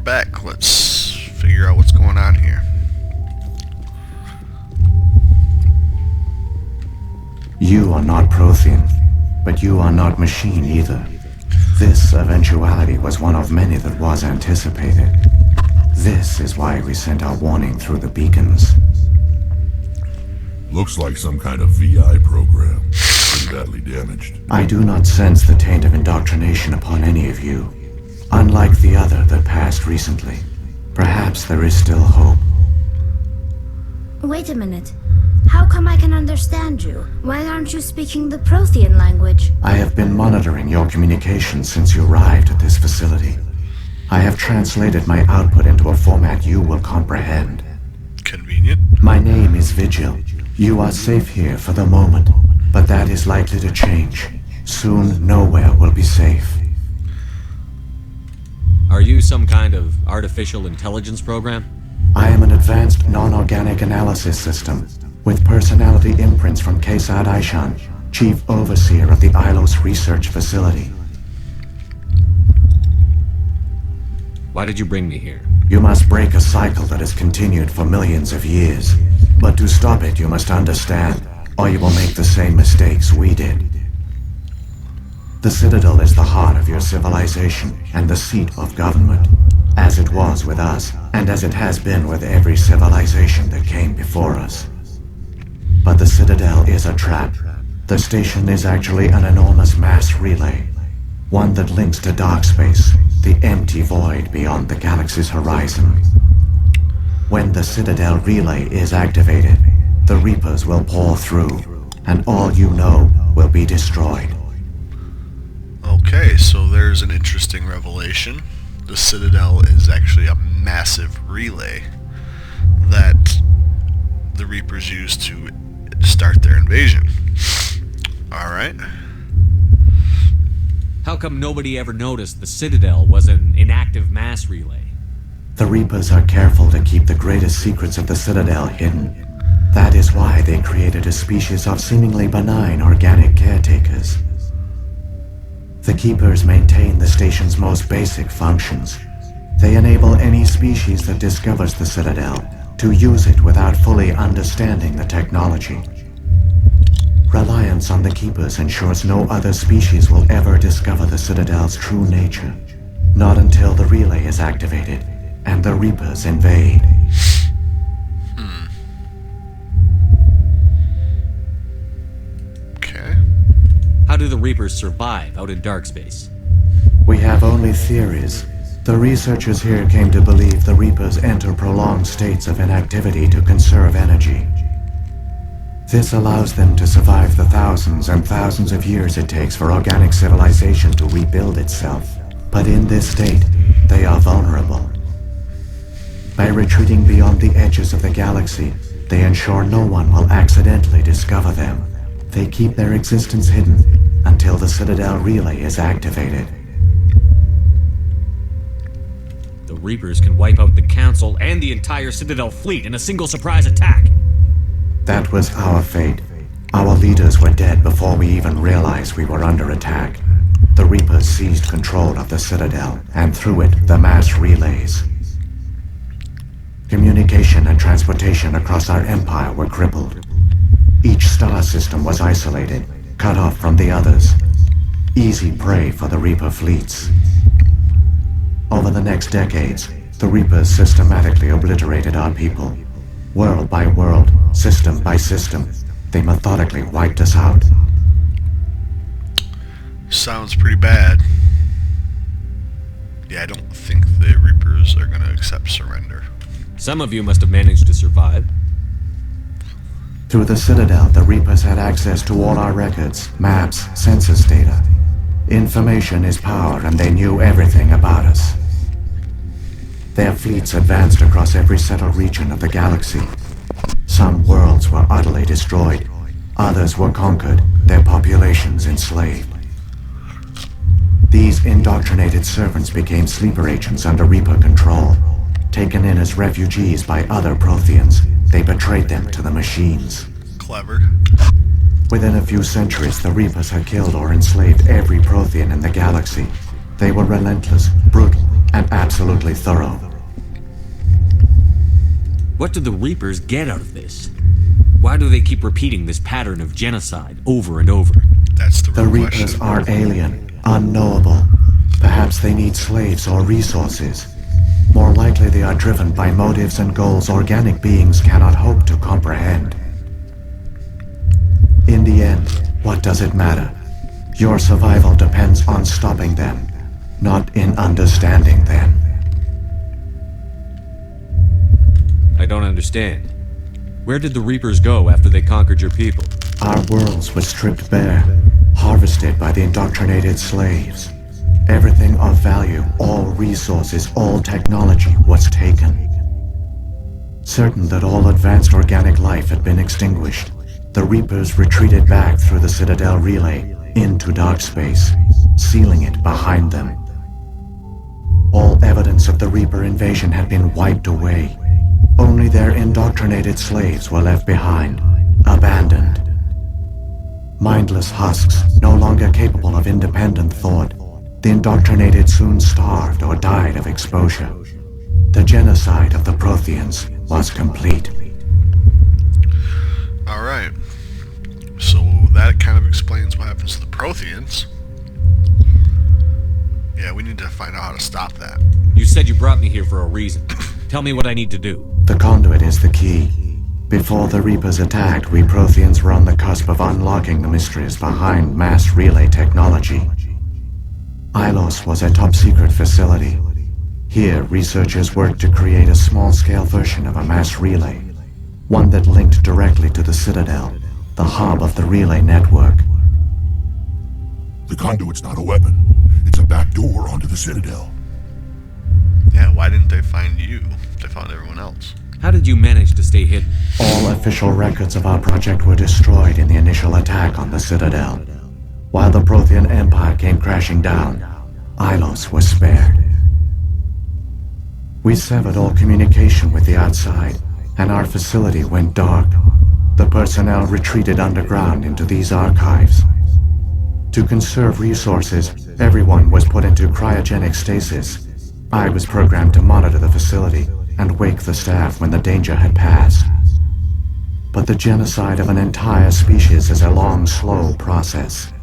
back. Let's figure out what's going on here. You are not Prothean, but you are not machine either. This eventuality was one of many that was anticipated. This is why we sent our warning through the beacons. Looks like some kind of VI program. Pretty badly damaged. I do not sense the taint of indoctrination upon any of you. Unlike the other that passed recently. Perhaps there is still hope. Wait a minute. How come I can understand you? Why aren't you speaking the Prothean language? I have been monitoring your communications since you arrived at this facility. I have translated my output into a format you will comprehend. Convenient. My name is Vigil. You are safe here for the moment, but that is likely to change. Soon, nowhere will be safe. Are you some kind of artificial intelligence program? I am an advanced non-organic analysis system, with personality imprints from Kesad Aishan, Chief Overseer of the Ilos Research Facility. Why did you bring me here? You must break a cycle that has continued for millions of years. But to stop it, you must understand, or you will make the same mistakes we did. The Citadel is the heart of your civilization and the seat of government, as it was with us, and as it has been with every civilization that came before us. But the Citadel is a trap. The station is actually an enormous mass relay, one that links to dark space, the empty void beyond the galaxy's horizon. When the Citadel relay is activated, the Reapers will pour through, and all you know will be destroyed. Okay, so there's an interesting revelation. The Citadel is actually a massive relay that the Reapers use to start their invasion. Alright. How come nobody ever noticed the Citadel was an inactive mass relay? The Reapers are careful to keep the greatest secrets of the Citadel hidden. That is why they created a species of seemingly benign organic caretakers. The Keepers maintain the station's most basic functions. They enable any species that discovers the Citadel to use it without fully understanding the technology. Reliance on the Keepers ensures no other species will ever discover the Citadel's true nature. Not until the relay is activated and the Reapers invade. Okay. How do the Reapers survive out in dark space? We have only theories. The researchers here came to believe the Reapers enter prolonged states of inactivity to conserve energy. This allows them to survive the thousands and thousands of years it takes for organic civilization to rebuild itself. But in this state, they are vulnerable. By retreating beyond the edges of the galaxy, they ensure no one will accidentally discover them. They keep their existence hidden until the Citadel relay is activated. The Reapers can wipe out the Council and the entire Citadel fleet in a single surprise attack. That was our fate. Our leaders were dead before we even realized we were under attack. The Reapers seized control of the Citadel, and through it, the mass relays. Communication and transportation across our empire were crippled. Each star system was isolated, cut off from the others. Easy prey for the Reaper fleets. Over the next decades, the Reapers systematically obliterated our people. World by world, system by system, they methodically wiped us out. Sounds pretty bad. Yeah, I don't think the Reapers are gonna accept surrender. Some of you must have managed to survive. Through the Citadel, the Reapers had access to all our records, maps, census data. Information is power, and they knew everything about us. Their fleets advanced across every settled region of the galaxy. Some worlds were utterly destroyed. Others were conquered, their populations enslaved. These indoctrinated servants became sleeper agents under Reaper control. Taken in as refugees by other Protheans, they betrayed them to the machines. Clever. Within a few centuries, the Reapers had killed or enslaved every Prothean in the galaxy. They were relentless, brutal, and absolute. absolutely thorough. What do the Reapers get out of this? Why do they keep repeating this pattern of genocide over and over? That's the The real Reapers question. are alien, unknowable. Perhaps they need slaves or resources. More likely they are driven by motives and goals organic beings cannot hope to comprehend. In the end, what does it matter? Your survival depends on stopping them, not in understanding them. I don't understand. Where did the Reapers go after they conquered your people? Our worlds were stripped bare, harvested by the indoctrinated slaves. Everything of value, all resources, all technology was taken. Certain that all advanced organic life had been extinguished, the Reapers retreated back through the Citadel relay into dark space, sealing it behind them. All evidence of the Reaper invasion had been wiped away. Only their indoctrinated slaves were left behind, abandoned. Mindless husks, no longer capable of independent thought, the indoctrinated soon starved or died of exposure. The genocide of the Protheans was complete. Alright. So that kind of explains what happens to the Protheans. Yeah, we need to find out how to stop that. You said you brought me here for a reason. Tell me what I need to do. The conduit is the key. Before the Reapers attacked, we Protheans were on the cusp of unlocking the mysteries behind mass relay technology. Ilos was a top-secret facility. Here, researchers worked to create a small-scale version of a mass relay, one that linked directly to the Citadel, the hub of the relay network. The conduit's not a weapon. It's a back door onto the Citadel. Yeah, why didn't they find you? They found everyone else. How did you manage to stay hidden? All official records of our project were destroyed in the initial attack on the Citadel. While the Prothean Empire came crashing down, Ilos was spared. We severed all communication with the outside, and our facility went dark. The personnel retreated underground into these archives. To conserve resources, everyone was put into cryogenic stasis. I was programmed to monitor the facility and wake the staff when the danger had passed. But the genocide of an entire species is a long, slow process.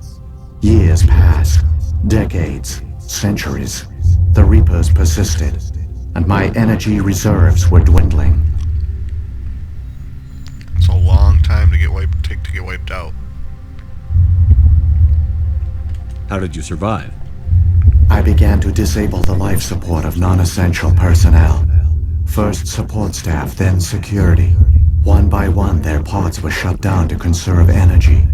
Years passed, decades, centuries. The Reapers persisted, and my energy reserves were dwindling. It's a long time to take to get wiped out. How did you survive? I began to disable the life support of non-essential personnel. First support staff, then security. One by one, their pods were shut down to conserve energy.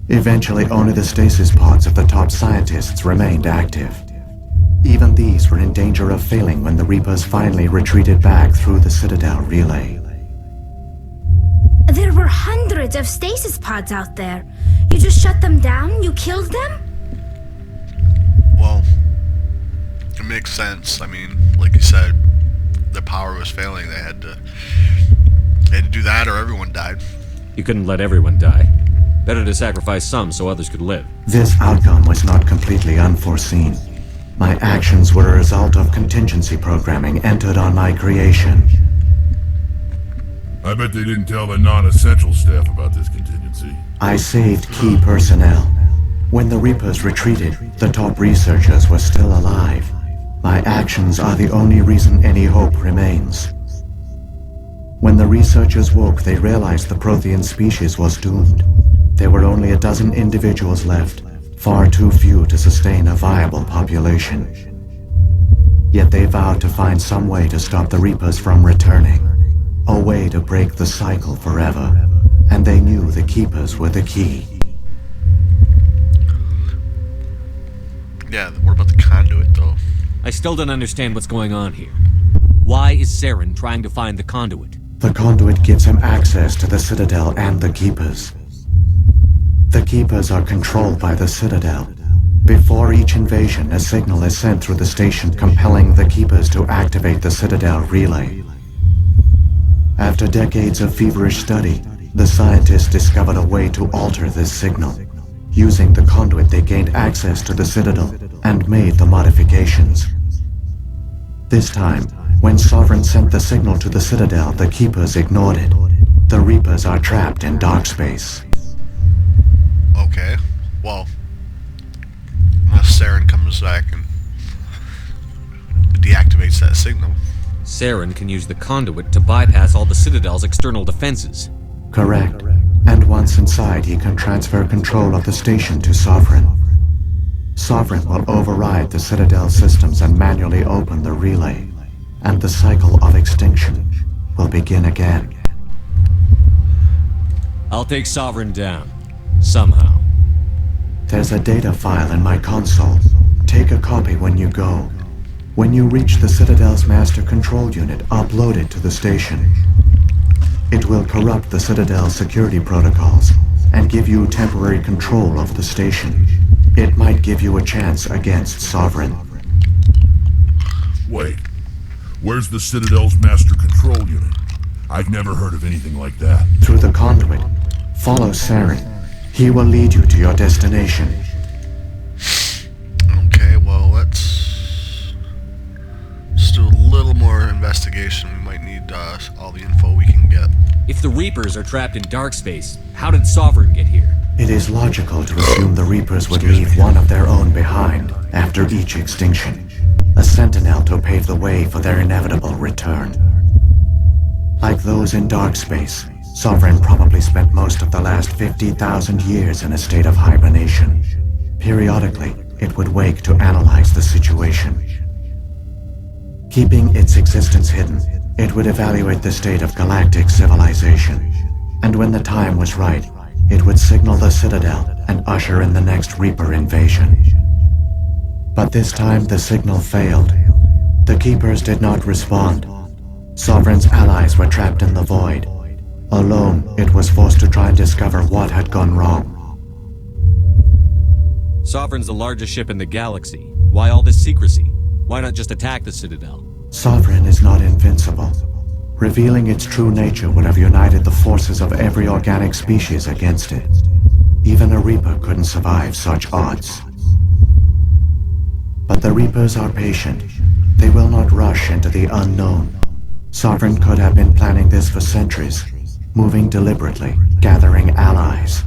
Eventually, only the stasis pods of the top scientists remained active. Even these were in danger of failing when the Reapers finally retreated back through the Citadel relay. There were hundreds of stasis pods out there. You just shut them down? You killed them? Well, it makes sense. I mean, like you said, the power was failing. They had to do that or everyone died. You couldn't let everyone die. Better to sacrifice some so others could live. This outcome was not completely unforeseen. My actions were a result of contingency programming entered on my creation. I bet they didn't tell the non-essential staff about this contingency. I saved key personnel. When the Reapers retreated, the top researchers were still alive. My actions are the only reason any hope remains. When the researchers woke, they realized the Prothean species was doomed. There were only a dozen individuals left, far too few to sustain a viable population. Yet they vowed to find some way to stop the Reapers from returning, a way to break the cycle forever, and they knew the Keepers were the key. Yeah, what about the conduit, though? I still don't understand what's going on here. Why is Saren trying to find the conduit? The conduit gives him access to the Citadel and the Keepers. The Keepers are controlled by the Citadel. Before each invasion, a signal is sent through the station compelling the Keepers to activate the Citadel relay. After decades of feverish study, the scientists discovered a way to alter this signal. Using the conduit, they gained access to the Citadel and made the modifications. This time, when Sovereign sent the signal to the Citadel, the Keepers ignored it. The Reapers are trapped in dark space. Okay, well, unless Saren comes back and deactivates that signal. Saren can use the conduit to bypass all the Citadel's external defenses. Correct. And once inside, he can transfer control of the station to Sovereign. Sovereign will override the Citadel systems and manually open the relay, and the cycle of extinction will begin again. I'll take Sovereign down. Somehow. There's a data file in my console. Take a copy when you go. When you reach the Citadel's master control unit, upload it to the station. It will corrupt the Citadel's security protocols and give you temporary control of the station. It might give you a chance against Sovereign. Wait, where's the Citadel's master control unit? I've never heard of anything like that. Through the conduit, follow Saren. He will lead you to your destination. Okay, well, let's do a little more investigation. We might need all the info we can get. If the Reapers are trapped in dark space, how did Sovereign get here? It is logical to assume the Reapers would leave one of their own behind after each extinction. A sentinel to pave the way for their inevitable return. Like those in dark space, Sovereign probably spent most of the last 50,000 years in a state of hibernation. Periodically, it would wake to analyze the situation. Keeping its existence hidden, it would evaluate the state of galactic civilization. And when the time was right, it would signal the Citadel and usher in the next Reaper invasion. But this time the signal failed. The Keepers did not respond. Sovereign's allies were trapped in the void. Alone, it was forced to try and discover what had gone wrong. Sovereign's the largest ship in the galaxy. Why all this secrecy? Why not just attack the Citadel? Sovereign is not invincible. Revealing its true nature would have united the forces of every organic species against it. Even a Reaper couldn't survive such odds. But the Reapers are patient. They will not rush into the unknown. Sovereign could have been planning this for centuries, moving deliberately, gathering allies.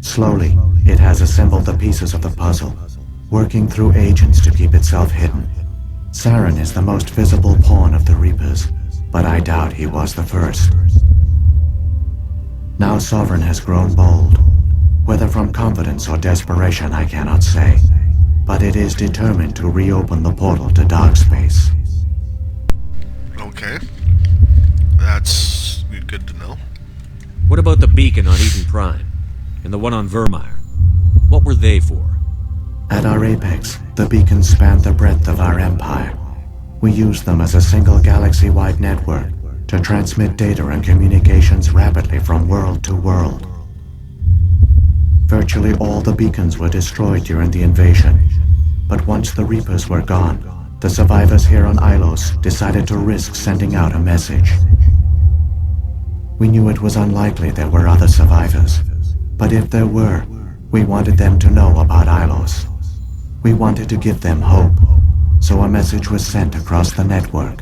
Slowly, it has assembled the pieces of the puzzle, working through agents to keep itself hidden. Saren is the most visible pawn of the Reapers, but I doubt he was the first. Now Sovereign has grown bold. Whether from confidence or desperation, I cannot say. But it is determined to reopen the portal to dark space. Okay. That's good to know. What about the beacon on Eden Prime? And the one on Vermeer? What were they for? At our apex, the beacons spanned the breadth of our empire. We used them as a single galaxy-wide network to transmit data and communications rapidly from world to world. Virtually all the beacons were destroyed during the invasion, but once the Reapers were gone, the survivors here on Ilos decided to risk sending out a message. We knew it was unlikely there were other survivors, but if there were, we wanted them to know about Ilos. We wanted to give them hope, so a message was sent across the network.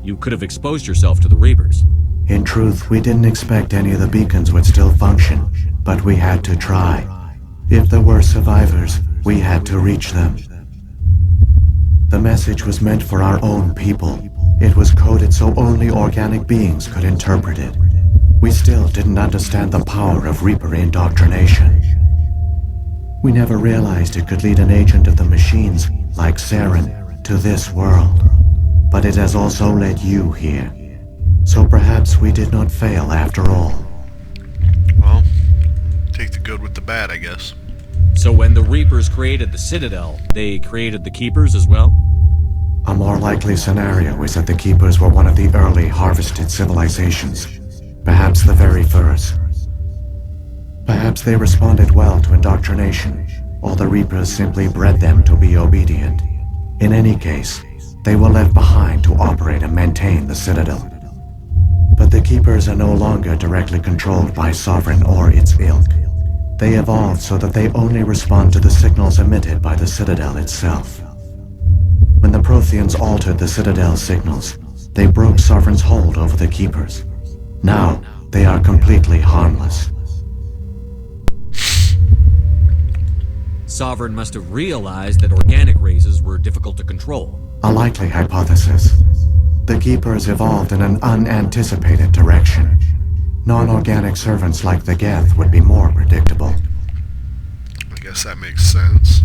You could have exposed yourself to the Reapers. In truth, we didn't expect any of the beacons would still function, but we had to try. If there were survivors, we had to reach them. The message was meant for our own people. It was coded so only organic beings could interpret it. We still didn't understand the power of Reaper indoctrination. We never realized it could lead an agent of the machines, like Saren, to this world. But it has also led you here. So perhaps we did not fail after all. Well, take the good with the bad, I guess. So when the Reapers created the Citadel, they created the Keepers as well? A more likely scenario is that the Keepers were one of the early harvested civilizations. Perhaps the very first. Perhaps they responded well to indoctrination, or the Reapers simply bred them to be obedient. In any case, they were left behind to operate and maintain the Citadel. But the Keepers are no longer directly controlled by Sovereign or its ilk. They evolved so that they only respond to the signals emitted by the Citadel itself. When the Protheans altered the Citadel's signals, they broke Sovereign's hold over the Keepers. Now, they are completely harmless. Sovereign must have realized that organic races were difficult to control. A likely hypothesis. The Keepers evolved in an unanticipated direction. Non-organic servants like the Geth would be more predictable. I guess that makes sense.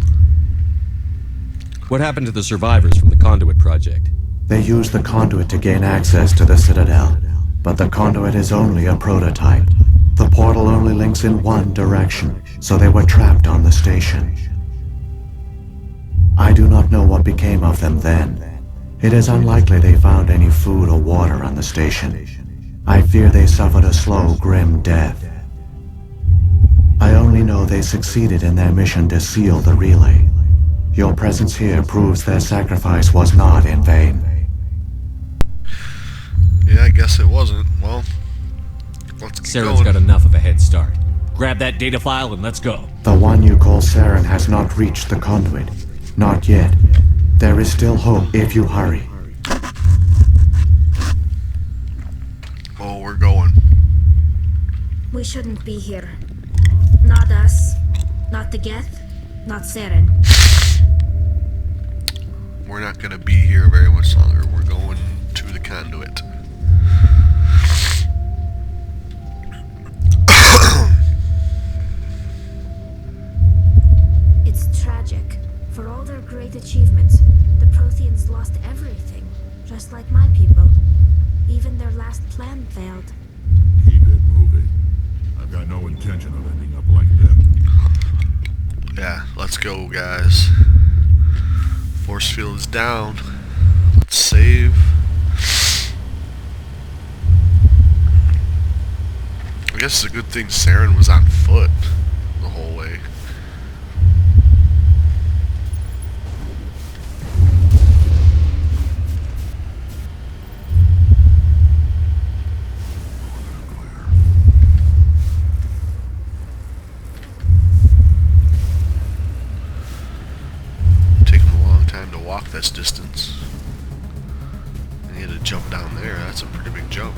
What happened to the survivors from the Conduit project? They used the conduit to gain access to the Citadel, but the conduit is only a prototype. The portal only links in one direction, so they were trapped on the station. I do not know what became of them then. It is unlikely they found any food or water on the station. I fear they suffered a slow, grim death. I only know they succeeded in their mission to seal the relay. Your presence here proves their sacrifice was not in vain. Yeah, I guess it wasn't. Well, let's get Saren's going. got enough of a head start. Grab that data file and let's go. The one you call Saren has not reached the conduit. Not yet. There is still hope if you hurry. Oh, we're going. We shouldn't be here. Not us. Not the Geth. Not Saren. We're not gonna be here very much longer. We're going to the conduit. It's tragic. For all their great achievements, the Protheans lost everything. Just like my people. Even their last plan failed. Keep it moving. I've got no intention of ending up like them. Yeah, let's go, guys. Force field is down. Let's save. I guess it's a good thing Saren was on foot the whole way. Walk this distance. And he had to jump down there. That's a pretty big jump.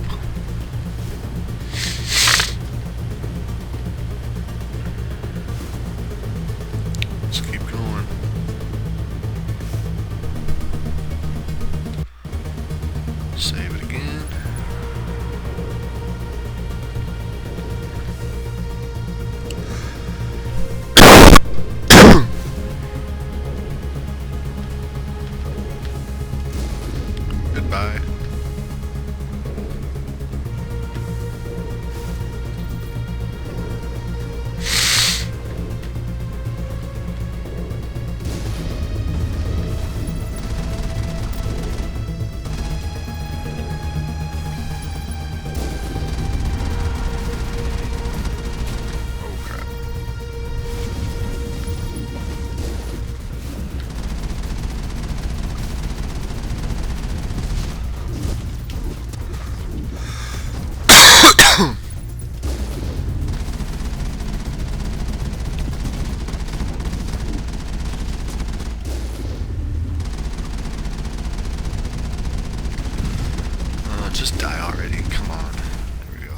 Let's keep going. Save it again. Goodbye. Oh crap. Just die already, come on. There we go.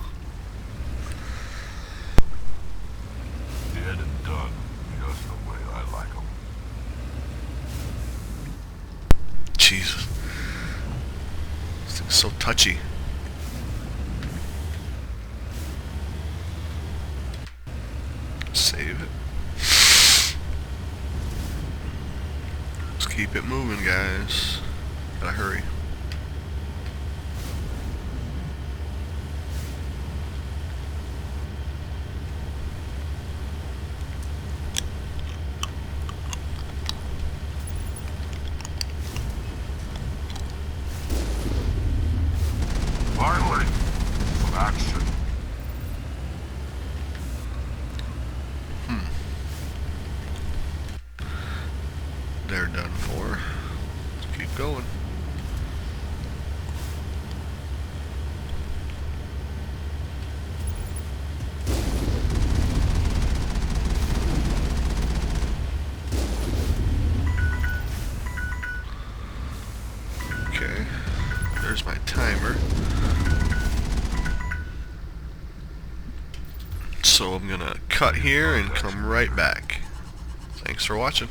Dead and done. Just the way I like them. Jesus. This thing's so touchy. Save it. Let's keep it moving, guys. Gotta hurry. Finally, some action. They're done for. Let's keep going. There's my timer. So I'm gonna cut here and come right back. Thanks for watching.